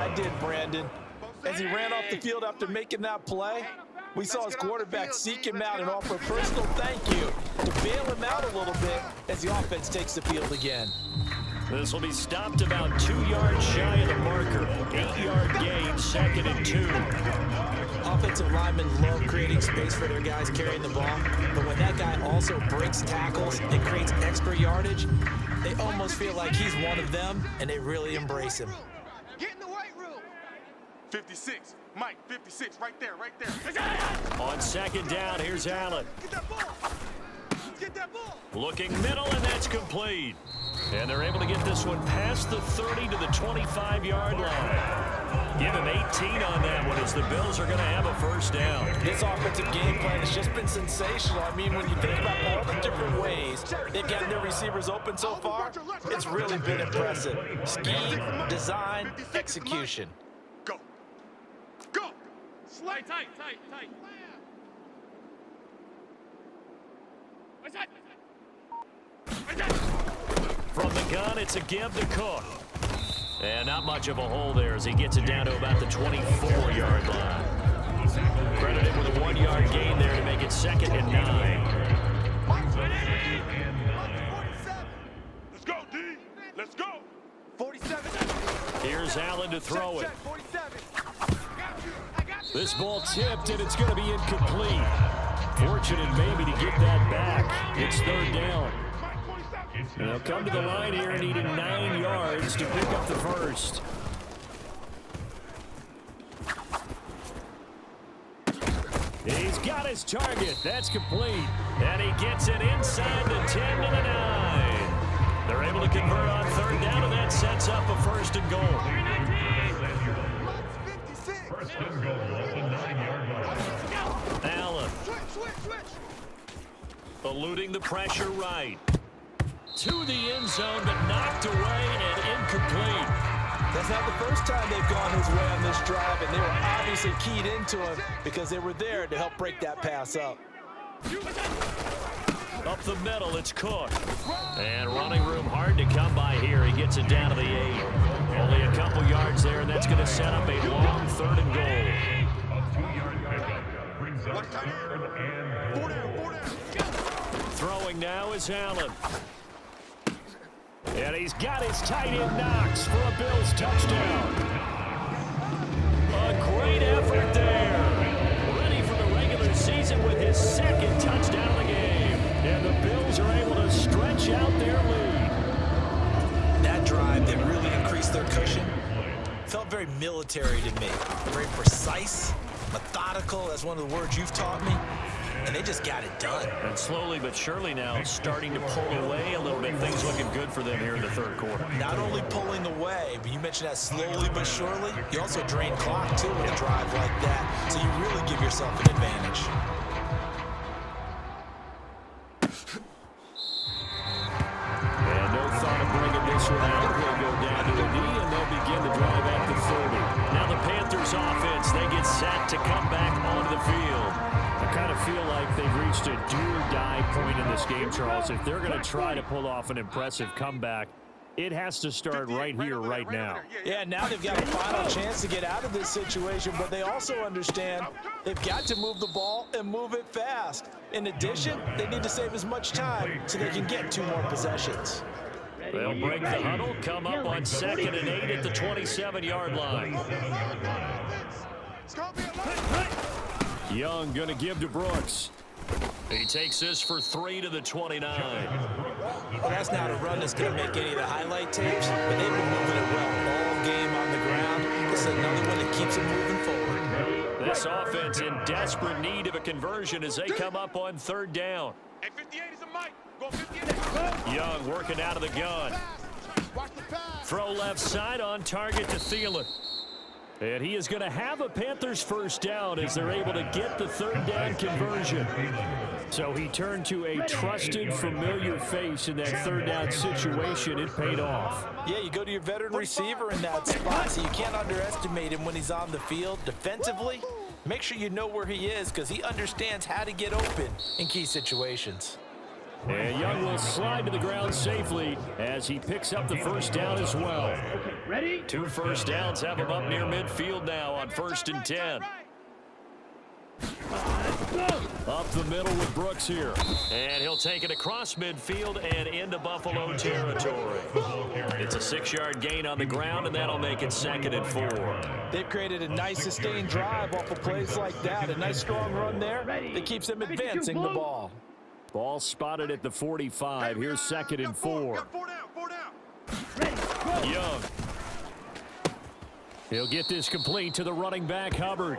I did, Brandon. As he ran off the field after making that play, we saw his quarterback seek him out and offer a personal thank you to bail him out a little bit as the offense takes the field again. This will be stopped about 2 yards shy of the marker. 8-yard gain, 2nd and 2. Offensive linemen love creating space for their guys carrying the ball, but when that guy also breaks tackles and creates extra yardage, they almost feel like he's one of them, and they really embrace him. Get in the weight room. 56. Mike, 56. Right there, right there. On 2nd down, here's Allen. Get that ball. Get that ball. Looking middle, and that's complete. And they're able to get this one past the 30 to the 25-yard line. Give him 18 on that one as the Bills are going to have a first down. This offensive game plan has just been sensational. I mean, when you think about all the different ways they've gotten their receivers open so far, it's really been impressive. Scheme, design, execution. Go. Go. Slide tight. From the gun, it's a give to Cook. And not much of a hole there as he gets it down to about the 24-yard line. Credited with a 1-yard gain there to make it 2nd and 9. Let's go, D. Let's go. 47. Here's Allen to throw it. This ball tipped, and it's going to be incomplete. Fortunate maybe to get that back. It's 3rd down. And they'll come to the line here needing 9 yards to pick up the first. He's got his target. That's complete. And he gets it inside the 10 to the 9. They're able to convert on 3rd down, and that sets up a 1st and goal. Allen. Eluding the pressure right. To the end zone, but knocked away and incomplete. That's not the first time they've gone his way on this drive, and they were obviously keyed into him because they were there to help break that pass up. Up the middle, it's Cook. And running room hard to come by here. He gets it down to the 8. Only a couple yards there, and that's going to set up a long 3rd and goal. Throwing now is Allen. And he's got his tight end Knox for a Bills touchdown. A great effort there. Ready for the regular season with his 2nd touchdown of the game. And the Bills are able to stretch out their lead. That drive that really increased their cushion felt very military to me. Very precise, methodical, that's one of the words you've taught me. And they just got it done. And slowly but surely now starting to pull away a little bit. Things looking good for them here in the 3rd quarter. Not only pulling away, but you mentioned that slowly but surely. You also drain clock, too, with a drive like that. So you really give yourself an advantage. And no thought of bringing this one out. They'll go down to the knee, and they'll begin the drive at the 30. Now the Panthers offense, they get set to come back onto the field. I kind of feel like they've reached a do-or-die point in this game, Charles. If they're going to try to pull off an impressive comeback, it has to start right here, right now. Yeah, now they've got a final chance to get out of this situation, but they also understand they've got to move the ball and move it fast. In addition, they need to save as much time so they can get 2 more possessions. They'll break the huddle, come up on 2nd and 8 at the 27-yard line. Young going to give to Brooks. He takes this for 3 to the 29. Well, that's not a run that's going to make any of the highlight tapes, but they've been moving it well all game on the ground. This is another one that keeps them moving forward. This offense in desperate need of a conversion as they come up on 3rd down. Hey, 58 is a Mike. Go 58. Young working out of the gun. Throw left side on target to Thielen. And he is going to have a Panthers first down as they're able to get the 3rd down conversion. So he turned to a trusted, familiar face in that 3rd down situation. It paid off. Yeah, you go to your veteran receiver in that spot, so you can't underestimate him when he's on the field. Defensively, make sure you know where he is because he understands how to get open in key situations. And Young will slide to the ground safely as he picks up the first down as well. 2 first downs have him up near midfield now on 1st and 10. Up the middle with Brooks here. And he'll take it across midfield and into Buffalo territory. It's a 6-yard gain on the ground, and that'll make it 2nd and 4. They've created a nice sustained drive off of plays like that. A nice strong run there that keeps them advancing the ball. Ball spotted at the 45. Here's 2nd and 4. Young. He'll get this complete to the running back, Hubbard.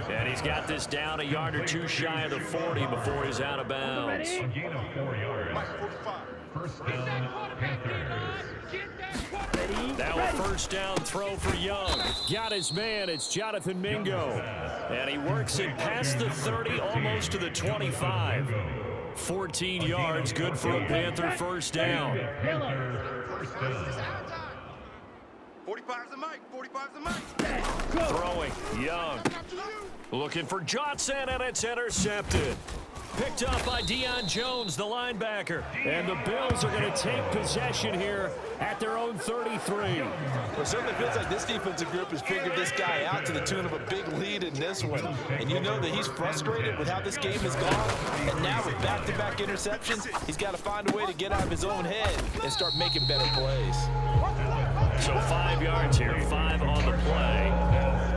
And he's got this down a yard or two shy of the 40 before he's out of bounds. Now a first down throw for Young. Got his man. It's Jonathan Mingo. And he works it past the 30, almost to the 25. 14 yards, good for a Panther first down. 45's the mic. 45's the mic. Throwing, Young. Looking for Johnson, and it's intercepted. Picked up by Deion Jones, the linebacker. And the Bills are going to take possession here at their own 33. Well, it certainly feels like this defensive group has figured this guy out to the tune of a big lead in this one. And you know that he's frustrated with how this game has gone. And now with back-to-back interceptions, he's got to find a way to get out of his own head and start making better plays. So 5 yards here, 5 on the play.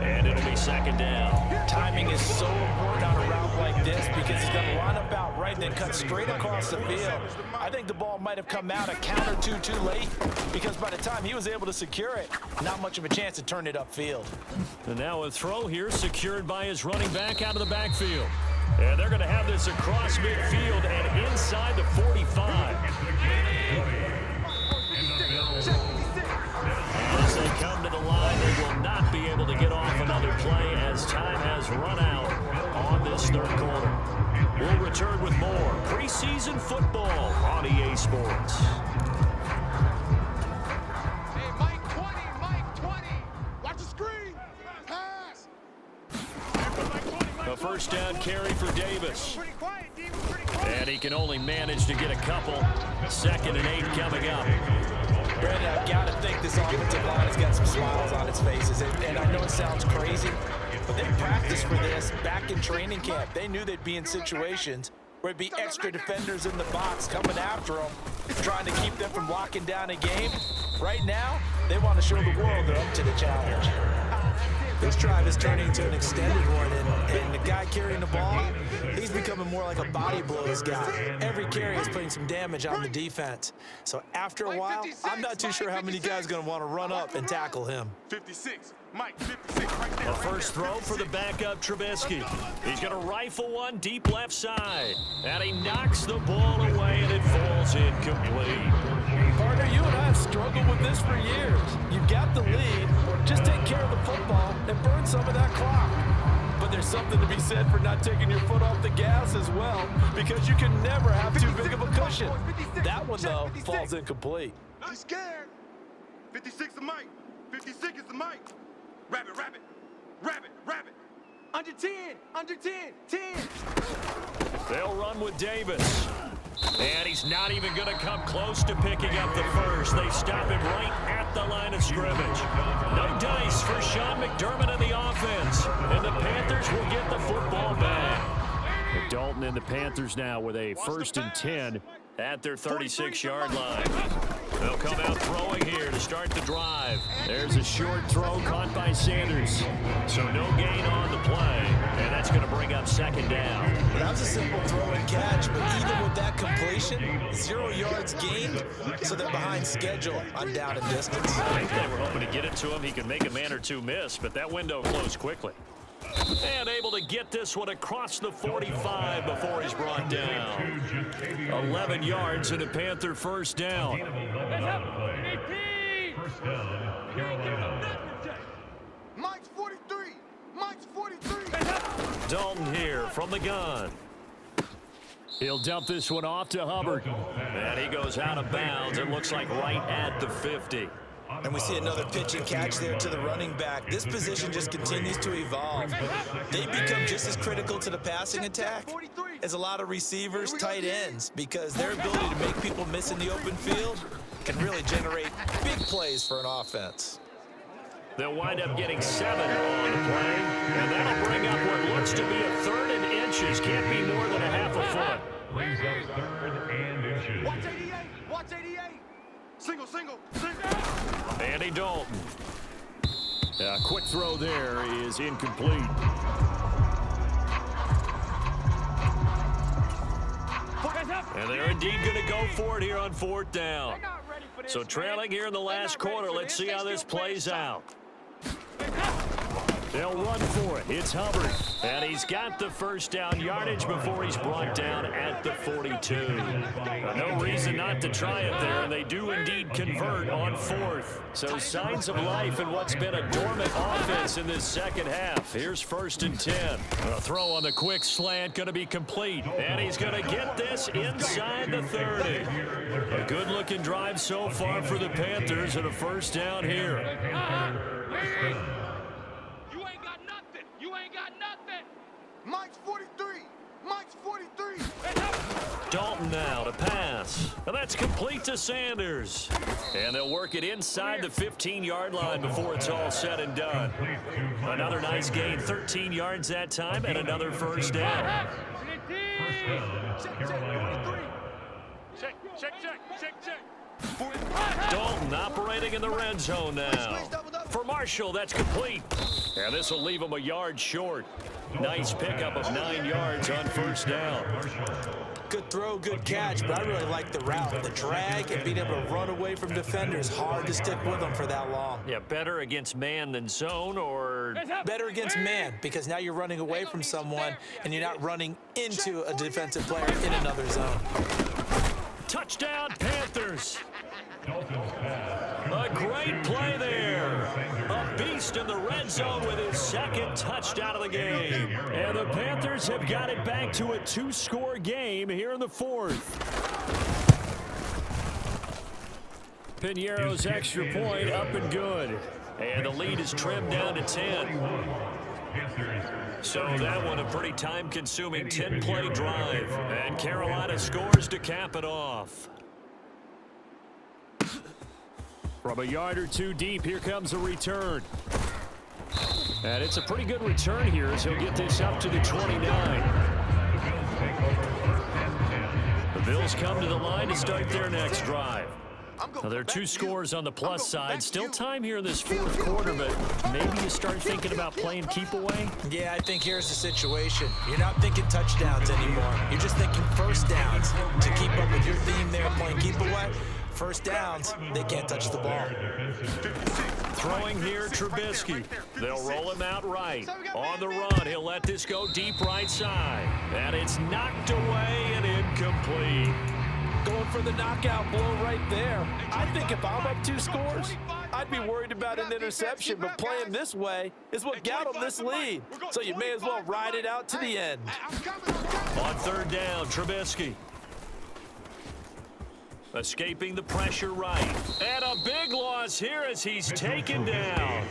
And it'll be 2nd down. Timing is so important on a route like this because he's going to line up out right and then cut straight across the field. I think the ball might have come out a count or two too late because by the time he was able to secure it, not much of a chance to turn it upfield. And now a throw here secured by his running back out of the backfield. And they're going to have this across midfield and inside the 45. As they come to the line, they will not be able to get off another play as time has run out on this 3rd quarter. We'll return with more preseason football on EA Sports. Hey, Mike 20, Mike 20. Watch the screen. Pass. A first down carry for Davis. Pretty quiet, D. We're pretty quiet. And he can only manage to get a couple. 2nd and 8 coming up. Brandon, I've got to think this offensive line has got some smiles on its faces. And I know it sounds crazy, but they practiced for this back in training camp. They knew they'd be in situations where it'd be extra defenders in the box coming after them, trying to keep them from locking down a game. Right now, they want to show the world they're up to the challenge. This drive is turning into an extended one, and the guy carrying the ball, he's becoming more like a body blows guy. Every carry is putting some damage on the defense. So after a while, I'm not too sure how many guys are going to want to run up and tackle him. 56. Mike, 56 right there. A first throw for the backup Trubisky. He's going to rifle one deep left side. And he knocks the ball away, and it falls incomplete. Partner, you and I have struggled with this for years. You've got the lead. Just take care of the football and burn some of that clock. But there's something to be said for not taking your foot off the gas as well, because you can never have too big of a cushion. That one, though, falls incomplete. He's scared. 56 the mic. 56 is the mic. Rabbit, rabbit. Rabbit, rabbit. Under 10, under 10, 10. They'll run with Davis. And he's not even going to come close to picking up the first. They stop him right at the line of scrimmage. No dice for Sean McDermott and the offense. And the Panthers will get the football back. Dalton and the Panthers now with a 1st and 10 at their 36-yard line. They'll come out throwing here to start the drive. There's a short throw caught by Sanders. So no gain on the play, and that's going to bring up 2nd down. That was a simple throw and catch, but even with that completion, 0 yards gained, so they're behind schedule on down and distance. I think they were hoping to get it to him. He could make a man or two miss, but that window closed quickly. And able to get this one across the 45 before he's brought down. 11 yards and a Panther first down. Mike's 43. Mike's 43. Dalton here from the gun. He'll dump this one off to Hubbard. And he goes out of bounds. It looks like right at the 50. And we see another pitch and catch there to the running back. This position just continues to evolve. They become just as critical to the passing attack as a lot of receivers, tight ends, because their ability to make people miss in the open field can really generate big plays for an offense. They'll wind up getting 7 on the play, and that'll bring up what looks to be a 3rd and inches. Can't be more than a half a foot. Brings up 3rd and inches. Watch 88. Watch 88. Single, single, single. Andy Dalton. A quick throw there is incomplete. And they're indeed going to go for it here on 4th down. So trailing here in the last quarter, let's see how this plays out. They'll run for it. It's Hubbard. And he's got the first down yardage before he's brought down at the 42. No reason not to try it there, and they do indeed convert on 4th. So signs of life in what's been a dormant offense in this second half. Here's 1st and 10. A throw on the quick slant going to be complete. And he's going to get this inside the 30. A good-looking drive so far for the Panthers, and a first down here. Mike's 43. Mike's 43. Dalton now to pass. And that's complete to Sanders. And they'll work it inside the 15-yard line before it's all said and done. Another nice gain, 13 yards that time, and another first down. Check. Dalton operating in the red zone now. For Marshall, that's complete. And this will leave him a yard short. Nice pickup of 9 yards on first down. Good throw, good catch, but I really like the route. The drag and being able to run away from defenders, hard to stick with them for that long. Yeah, better against man than zone, or better against man, because now you're running away from someone and you're not running into a defensive player in another zone. Touchdown, Panthers. A great play there. A beast in the red zone with his 2nd touchdown of the game. And the Panthers have got it back to a 2-score game here in the 4th. Piñeiro's extra point up and good. And the lead is trimmed down to 10. So that one a pretty time-consuming 10-play drive. And Carolina scores to cap it off. From a yard or 2 deep, here comes a return. And it's a pretty good return here as he'll get this up to the 29. The Bills come to the line to start their next drive. Now, there are 2 scores on the plus side. Still time here in this 4th quarter, but maybe you start thinking about playing keep away? Yeah, I think here's the situation. You're not thinking touchdowns anymore. You're just thinking first downs. To keep up with your theme there, playing keep away, first downs, they can't touch the ball. Throwing here, Trubisky. They'll roll him out right. On the run, he'll let this go deep right side. And it's knocked away and incomplete. Going for the knockout blow right there. I think if I'm up 2 scores, I'd be worried about an interception, but playing this way is what got them this lead. So you may as well ride it out to the end. On 3rd down, Trubisky. Escaping the pressure right. And a big loss here as he's taken down.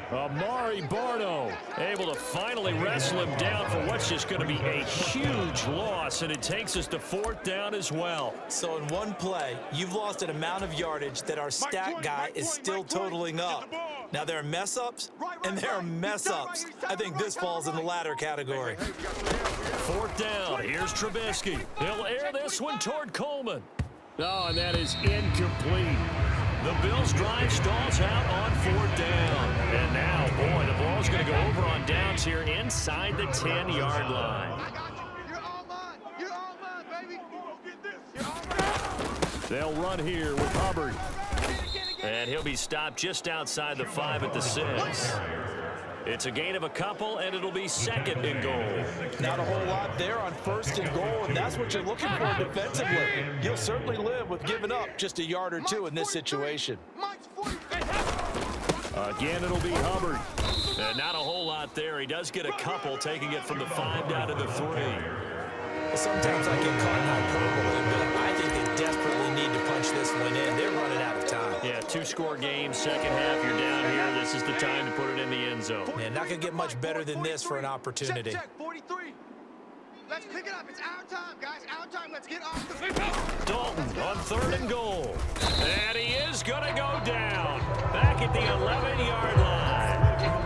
Amari Barno able to finally wrestle him down for what's just going to be a huge loss, and it takes us to 4th down as well. So in one play, you've lost an amount of yardage that our stat guy is still totaling up. Now there are mess-ups, and there are mess-ups. I think this falls in the latter category. 4th down, here's Trubisky. He'll air this one toward Coleman. Oh, and that is incomplete. The Bills' drive stalls out on 4th down. And now, boy, the ball's going to go over on downs here inside the 10-yard line. You're all mine. You're all mine, baby. Get this. You're all mine. They'll run here with Hubbard. And he'll be stopped just outside the 5 at the 6. It's a gain of a couple, and it'll be 2nd and goal. Not a whole lot there on 1st and goal, and that's what you're looking for defensively. You'll certainly live with giving up just a yard or 2 in this situation. Again, it'll be Hubbard. And not a whole lot there. He does get a couple, taking it from the 5 down to the 3. Sometimes I get caught in hyperbole, but I think they desperately need to punch this one in. They're running out of time. Yeah, 2-score game, second half. You're down here. This is the time to put it in the end zone. Man, not going to get much better than this for an opportunity. Check, 43. Let's pick it up. It's our time, guys. Our time. Let's get off the field. Dalton on 3rd and goal. And he is going to go down. Back at the 11-yard line.